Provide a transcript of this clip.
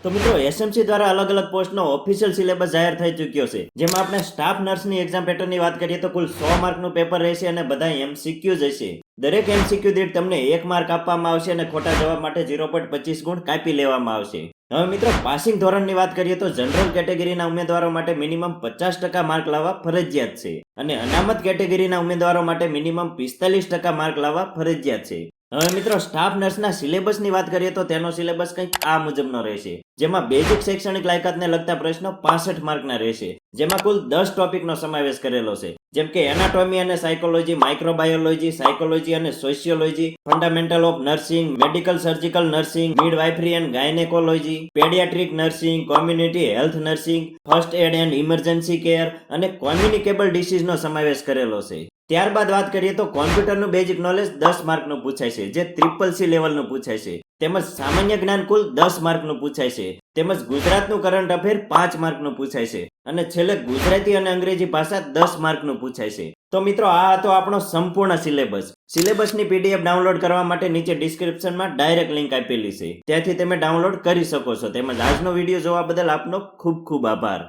તો મિત્રો એસએમસી દ્વારા અલગ અલગ પોસ્ટનો ઓફિશિયલ સિલેબસ જાહેર થઈ ચૂક્યો છે, જેમાં આપણે સ્ટાફ નર્સની એક્ઝામ પેટર્નની વાત કરીએ તો કુલ 100 માર્કનું પેપર રહેશે અને બધા એમસીક્યુ જ હશે. દરેક એમસીક્યુ દીઠ તમને 1 માર્ક આપવામાં આવશે અને ખોટા જવાબ માટે 0.25 ગુણ કાપી લેવામાં આવશે. હવે મિત્રો પાસિંગ ધોરણની વાત કરીએ તો જનરલ કેટેગરીના ઉમેદવારો માટે મિનિમમ 50% માર્ક લાવવા ફરજિયાત છે અને અનામત કેટેગરીના ઉમેદવારો માટે મિનિમમ 45% માર્ક લાવવા ફરજિયાત છે. હવે મિત્રો સ્ટાફ નર્સના સિલેબસની વાત કરીએ તો તેનો સિલેબસ કંઈક આ મુજબનો રહેશે, જેમાં બેઝિક શૈક્ષણિક લાયકાતને લગતા પ્રશ્નો 65 માર્કના રહેશે, જેમાં કુલ 10 ટોપિકનો સમાવેશ કરેલો છે, જેમ કે એનાટોમી અને સાયકોલોજી, માઇક્રોબાયોલોજી, સાયકોલોજી અને sociology, fundamental of nursing, medical surgical nursing, midwifery and gynaecology, paediatric nursing, community health nursing, first aid and emergency care અને કોમ્યુનિકેબલ ડિસીઝનો સમાવેશ કરેલો છે. ત્યારબાદ વાત કરીએ તો કોમ્પ્યુટરનું બેઝિક નોલેજ 10 માર્કનું પૂછાય છે, જે CCC લેવલનું પૂછાય છે. તેમજ સામાન્ય જ્ઞાન કુલ 10 માર્કનું પૂછાય છે. તેમજ ગુજરાતનું કરંટ અફેર 5 માર્કનું પૂછાય છે અને છેલ્લે ગુજરાતી અને અંગ્રેજી ભાષા 10 માર્કનું પૂછાય છે. તો મિત્રો આ હતો આપણો સંપૂર્ણ સિલેબસ. સિલેબસની પીડીએફ ડાઉનલોડ કરવા માટે નીચે ડિસ્ક્રિપ્શનમાં ડાયરેક્ટ લિંક આપેલી છે, ત્યાંથી તમે ડાઉનલોડ કરી શકો છો. તેમજ આજનો વિડીયો જોવા બદલ આપનો ખૂબ ખૂબ આભાર.